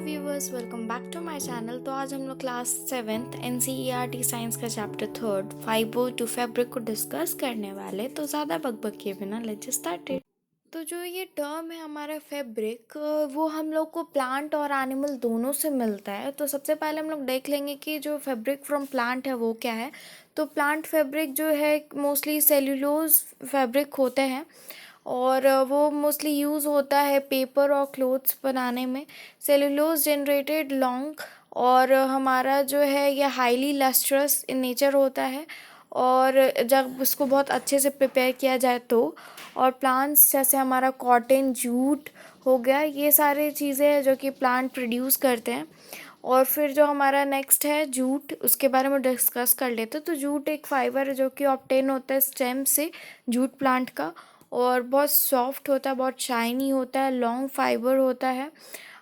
Viewers, welcome back to my channel. तो आज हम लोग क्लास 7th एनसीईआरटी साइंस का चैप्टर 3 फाइबर टू फैब्रिक को डिस्कस करने वाले। तो ज़्यादा बकबक किए बिना लेट्स स्टार्टेड। तो जो ये टर्म है हमारा फैब्रिक, वो हम लोग को प्लांट और एनिमल दोनों से मिलता है। तो सबसे पहले हम लोग देख लेंगे कि जो फैब्रिक फ्रॉम प्लांट है वो क्या है। तो प्लांट फैब्रिक जो है मोस्टली सेल्यूलोज फैब्रिक होते हैं और वो मोस्टली यूज़ होता है पेपर और क्लोथ्स बनाने में। सेलुलोज जनरेटेड लॉन्ग और हमारा जो है ये हाईली लस्ट्रस इन नेचर होता है और जब उसको बहुत अच्छे से प्रिपेयर किया जाए तो। और प्लांट्स जैसे हमारा कॉटन, जूट हो गया, ये सारी चीज़ें हैं जो कि प्लांट प्रोड्यूस करते हैं। और फिर जो हमारा नेक्स्ट है जूट, उसके बारे में डिस्कस कर लेते हैं। तो जूट एक फाइबर है जो कि ऑब्टेन होता है स्टेम से, जूट प्लांट का। और बहुत सॉफ्ट होता है, बहुत शाइनी होता है, लॉन्ग फाइबर होता है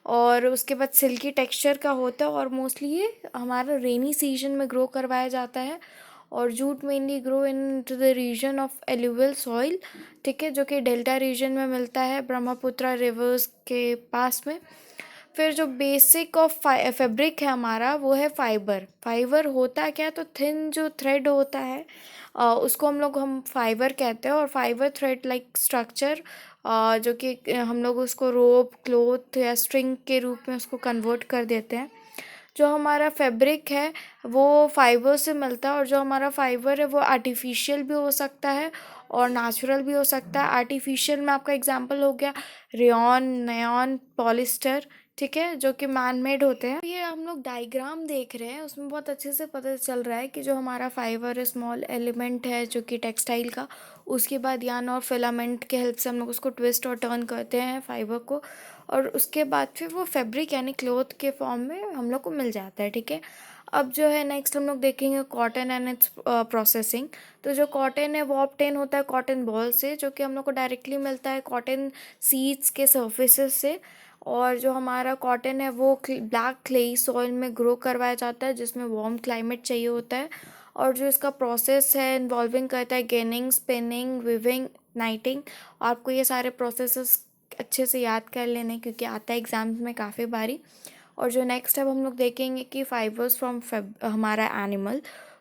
और उसके बाद सिल्की टेक्सचर का होता है। और मोस्टली ये हमारा रेनी सीजन में ग्रो करवाया जाता है। और jute mainly grow in to the region of alluvial soil, ठीक है, जो कि डेल्टा रीजन में मिलता है, ब्रह्मपुत्रा रिवर्स के पास में। फिर जो बेसिक ऑफ फैब्रिक है हमारा वो है फाइबर। फाइबर होता क्या है, तो थिन जो थ्रेड होता है उसको हम फाइबर कहते हैं। और फाइबर थ्रेड लाइक स्ट्रक्चर जो कि हम लोग उसको रोप, क्लोथ या स्ट्रिंग के रूप में उसको कन्वर्ट कर देते हैं। जो हमारा फैब्रिक है वो फाइबर से मिलता है और जो हमारा फाइबर है वो आर्टिफिशियल भी हो सकता है और नेचुरल भी हो सकता है। आर्टिफिशियल में आपका एग्जांपल हो गया रेयॉन, नयॉन, पॉलिस्टर, ठीक है, जो कि मैन मेड होते हैं। ये हम लोग डायग्राम देख रहे हैं, उसमें बहुत अच्छे से पता चल रहा है कि जो हमारा फाइबर स्मॉल एलिमेंट है जो कि टेक्सटाइल का, उसके बाद यार्न और फिलामेंट के हेल्प से हम लोग उसको ट्विस्ट और टर्न करते हैं फाइबर को। और उसके बाद फिर वो फैब्रिक यानी क्लॉथ के फॉर्म में हम लोग को मिल जाता है, ठीक है। अब जो है नेक्स्ट हम लोग देखेंगे कॉटन एंड इट्स प्रोसेसिंग। तो जो कॉटन है वो ऑब्टेन होता है कॉटन बॉल से, जो कि हम लोग को डायरेक्टली मिलता है कॉटन सीड्स के सर्फेसेस से। और जो हमारा कॉटन है वो ब्लैक क्लेई सॉइल में ग्रो करवाया जाता है जिसमें वार्म क्लाइमेट चाहिए होता है। और जो इसका प्रोसेस है इन्वॉल्विंग करता है गेनिंग, स्पिनिंग, विविंग, नाइटिंग। आपको ये सारे प्रोसेसेस अच्छे से याद कर लेने क्योंकि आता है एग्जाम्स में काफ़ी बारी। और जो नेक्स्ट अब हम लोग देखेंगे कि फाइबर्स फ्रॉम हमारा एनिमल।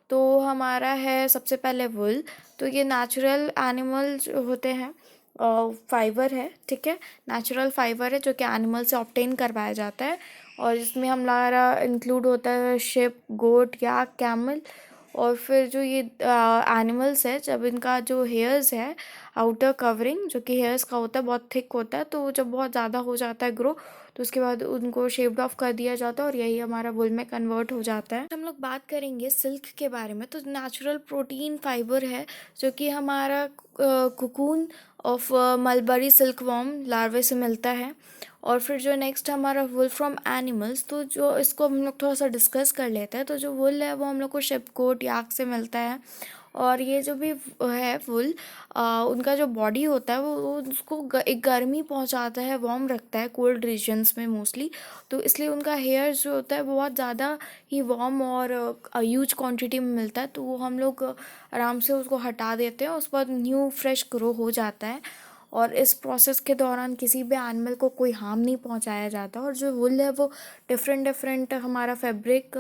तो हमारा है सबसे पहले वुल। तो ये नेचुरल एनिमल जो होते हैं फाइबर है, ठीक है, नेचुरल फाइबर है जो कि एनिमल से ऑब्टेन करवाया जाता है। और इसमें हमारा इंक्लूड होता है शिप, गोट या कैमल। और फिर जो ये एनिमल्स है, जब इनका जो हेयर्स है, आउटर कवरिंग जो कि हेयर्स का होता है बहुत थिक होता है, तो जब बहुत ज़्यादा हो जाता है ग्रो तो उसके बाद उनको शेप्ड ऑफ कर दिया जाता है और यही हमारा वुल में कन्वर्ट हो जाता है। हम लोग बात करेंगे सिल्क के बारे में। तो नेचुरल प्रोटीन फाइबर है जो कि हमारा कुकून ऑफ मलबरी सिल्कवॉर्म लार्वे से मिलता है। और फिर जो नेक्स्ट हमारा वुल फ्रॉम एनिमल्स, तो जो इसको हम लोग थोड़ा सा डिस्कस कर लेते हैं। तो जो वुल है वो हम लोग को शिपकोट, याक से मिलता है। और ये जो भी है वुल, उनका जो बॉडी होता है वो उसको एक गर्मी पहुंचाता है, वार्म रखता है कोल्ड रीजन्स में मोस्टली। तो इसलिए उनका हेयर जो होता है वो बहुत ज़्यादा ही वार्म और ह्यूज क्वांटिटी में मिलता है। तो वो हम लोग आराम से उसको हटा देते हैं, उस पर न्यू फ्रेश ग्रो हो जाता है। और इस प्रोसेस के दौरान किसी भी एनिमल को कोई हार्म नहीं पहुंचाया जाता। और जो वुल है वो डिफरेंट डिफरेंट हमारा फैब्रिक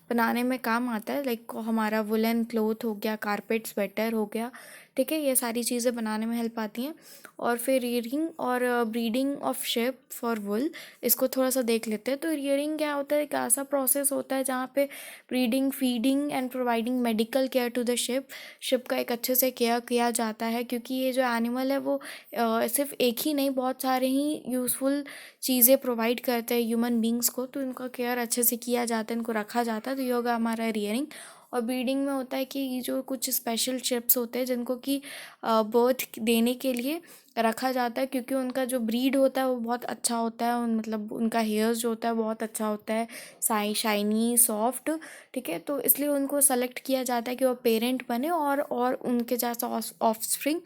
बनाने में काम आता है। लाइक हमारा वुलन क्लॉथ हो गया, कारपेट, स्वेटर हो गया, ठीक है, ये सारी चीज़ें बनाने में हेल्प आती हैं। और फिर रियरिंग और ब्रीडिंग ऑफ शिप फॉर वुल, इसको थोड़ा सा देख लेते हैं। तो रियरिंग क्या होता है, एक ऐसा प्रोसेस होता है जहाँ पे breeding, feeding and providing medical care to the ship. Ship का एक अच्छे से केयर किया जाता है क्योंकि ये जो एनिमल है वो सिर्फ एक ही नहीं, बहुत सारे ही यूज़फुल चीज़ें प्रोवाइड करते हैं ह्यूमन बींग्स को। तो इनका केयर अच्छे से किया जाता है, इनको रखा जाता है। तो ये होगा हमारा रियरिंग। और ब्रीडिंग में होता है कि ये जो कुछ स्पेशल शिप्स होते हैं जिनको कि बर्थ देने के लिए रखा जाता है क्योंकि उनका जो ब्रीड होता है वो बहुत अच्छा होता है। मतलब उनका हेयर्स जो होता है बहुत अच्छा होता है, शाइनी, सॉफ्ट, ठीक है। तो इसलिए उनको सेलेक्ट किया जाता है कि वो पेरेंट बने और उनके जैसा ऑफस्प्रिंग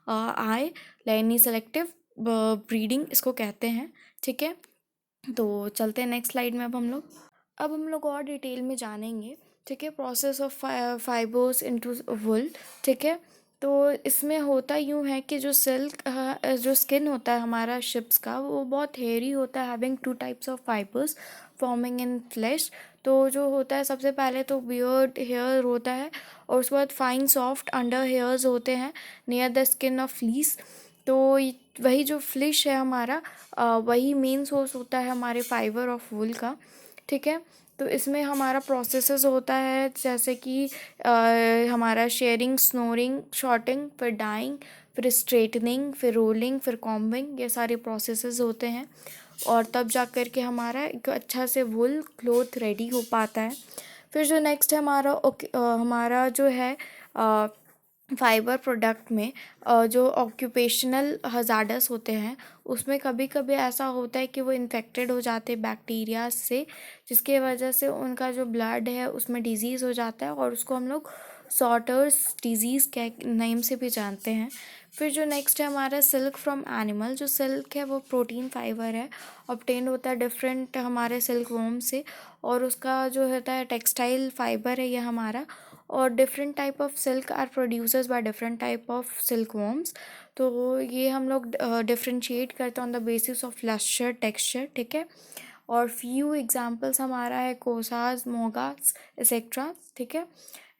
आए। लाइनी सेलेक्टिव ब्रीडिंग इसको कहते हैं, ठीक है। तो चलते हैं नेक्स्ट स्लाइड में। अब हम लोग और डिटेल में जानेंगे, ठीक है, प्रोसेस ऑफ फाइबर्स इनटू वुल, ठीक है। तो इसमें होता यूँ है कि जो जो स्किन होता है हमारा शिप्स का, वो बहुत हेयरी होता है, having 2 types of fibres forming in flesh. तो जो होता है सबसे पहले तो बियर्ड हेयर होता है, और उसके बाद फाइन सॉफ्ट अंडर हेयर्स होते हैं near the skin of fleece. तो वही जो फ्लिश है हमारा, वही मेन सोर्स होता है हमारे फाइबर ऑफ वूल का, ठीक है। तो इसमें हमारा प्रोसेसेस होता है जैसे कि हमारा शेयरिंग, स्नोरिंग, शॉर्टिंग, फिर डाइंग, फिर स्ट्रेटनिंग, फिर रोलिंग, फिर कॉम्बिंग, ये सारे प्रोसेसेस होते हैं, और तब जा कर के हमारा एक अच्छा से वूल क्लोथ रेडी हो पाता है। फिर जो नेक्स्ट है हमारा हमारा जो है फाइबर प्रोडक्ट में जो ऑक्यूपेशनल हजार्डस होते हैं, उसमें कभी कभी ऐसा होता है कि वो इन्फेक्टेड हो जाते हैं बैक्टीरिया से, जिसके वजह से उनका जो ब्लड है उसमें डिजीज़ हो जाता है, और उसको हम लोग सॉर्टर्स डिजीज़ के नेम से भी जानते हैं। फिर जो नेक्स्ट है हमारा सिल्क फ्रॉम एनिमल। जो सिल्क है वो प्रोटीन फाइबर है, ऑब्टेन होता है डिफरेंट हमारे सिल्क वॉर्म से, और उसका जो होता है टेक्सटाइल फाइबर है ये हमारा, और different type of silk are producers by different type of silk worms. तो ये हम लोग डिफ्रेंशिएट करते हैं on the basis of lustre, texture, ठीक है। और फ्यू एग्जांपल्स हमारा है कोसाज, मोगास एक्सेट्रा, ठीक है।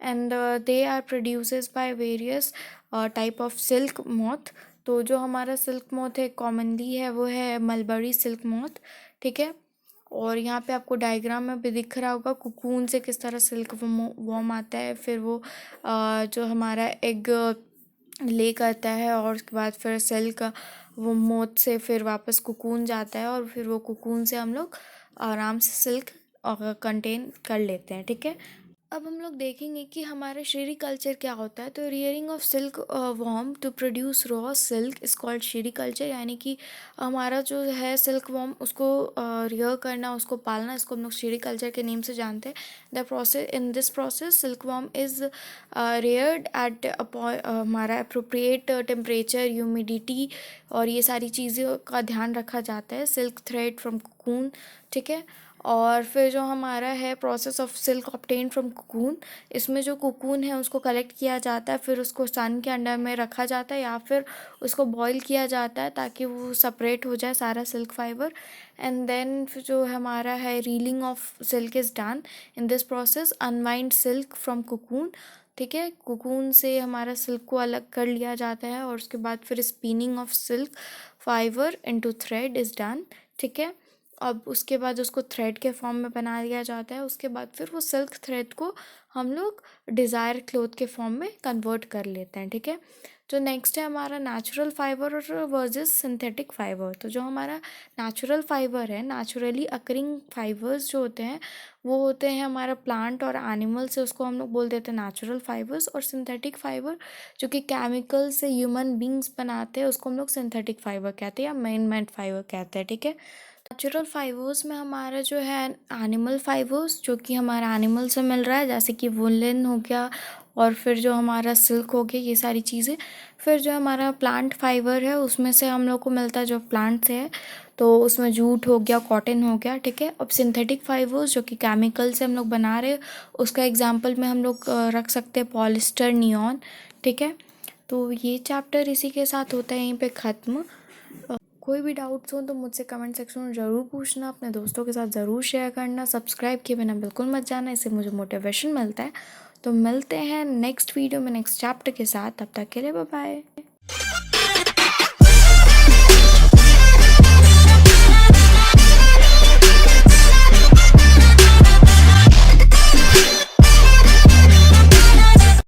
And they are produces by various type of silk moth. तो जो हमारा सिल्क मोथ है कॉमनली है वो है मलबरी सिल्क मोथ, ठीक है। और यहाँ पे आपको डायग्राम में भी दिख रहा होगा कुकून से किस तरह सिल्क वॉर्म आता है, फिर वो जो हमारा एग ले करता है, और उसके बाद फिर सिल्क वो मोथ से फिर वापस कुकून जाता है, और फिर वो कुकून से हम लोग आराम से सिल्क कंटेन कर लेते हैं, ठीक है। अब हम लोग देखेंगे कि हमारा शेरी कल्चर क्या होता है। तो rearing of silk worm to produce raw silk is called sericulture, यानी कि हमारा जो है सिल्क वॉर्म उसको रियर करना, उसको पालना, इसको हम लोग शेरी कल्चर के नेम से जानते हैं। The process, in this process silk worm is reared at हमारा अप्रोप्रिएट टेम्परेचर, ह्यूमिडिटी, और ये सारी चीज़ों का ध्यान रखा जाता है। सिल्क थ्रेड फ्रॉम कोकून, ठीक है। और फिर जो हमारा है process of silk obtain from cocoon, इसमें जो कोकून है उसको कलेक्ट किया जाता है, फिर उसको सन के अंडर में रखा जाता है, या फिर उसको बॉईल किया जाता है ताकि वो सेपरेट हो जाए सारा सिल्क फाइबर। एंड देन जो हमारा है reeling of silk is done. In this process unwind silk from cocoon, ठीक है। कोकून से हमारा सिल्क को अलग कर लिया जाता है, और उसके बाद फिर spinning of silk fibre into thread is done, ठीक है। अब उसके बाद उसको थ्रेड के फॉर्म में बना दिया जाता है, उसके बाद फिर वो सिल्क थ्रेड को हम लोग डिज़ायर क्लोथ के फॉर्म में कन्वर्ट कर लेते हैं, ठीक है। जो नेक्स्ट है हमारा natural fibre versus synthetic fibre. तो जो हमारा नेचुरल फाइबर है, नेचुरली अकरिंग फाइबर्स जो होते हैं वो होते हैं हमारा प्लांट और एनिमल से, उसको हम लोग बोल देते हैं नेचुरल फाइबर्स। और सिंथेटिक फाइबर जो कि केमिकल से ह्यूमन बींग्स बनाते हैं उसको हम लोग सिंथेटिक फाइबर कहते हैं, या मैन मेड फाइबर कहते हैं, ठीक है। नेचुरल फाइबर्स में हमारा जो है एनिमल फाइबर्स, जो कि हमारा एनिमल से मिल रहा है, जैसे कि वुलन हो गया, और फिर जो हमारा सिल्क हो गया, ये सारी चीज़ें। फिर जो हमारा प्लांट फाइबर है उसमें से हम लोग को मिलता है जो प्लांट से है, तो उसमें जूट हो गया, कॉटन हो गया, ठीक है। अब सिंथेटिक फाइबर्स जो कि केमिकल से हम लोग बना रहे हैं, उसका एग्जाम्पल में हम लोग रख सकते हैं पॉलिस्टर, नियॉन, ठीक है। तो ये चैप्टर इसी के साथ होता है यहीं पे ख़त्म। कोई भी डाउट्स हो तो मुझसे कमेंट सेक्शन में ज़रूर पूछना, अपने दोस्तों के साथ ज़रूर शेयर करना, सब्सक्राइब किए बिना बिल्कुल मत जाना, इससे मुझे मोटिवेशन मिलता है। तो मिलते हैं नेक्स्ट वीडियो में नेक्स्ट चैप्टर के साथ, तब तक के लिए बाय बाय।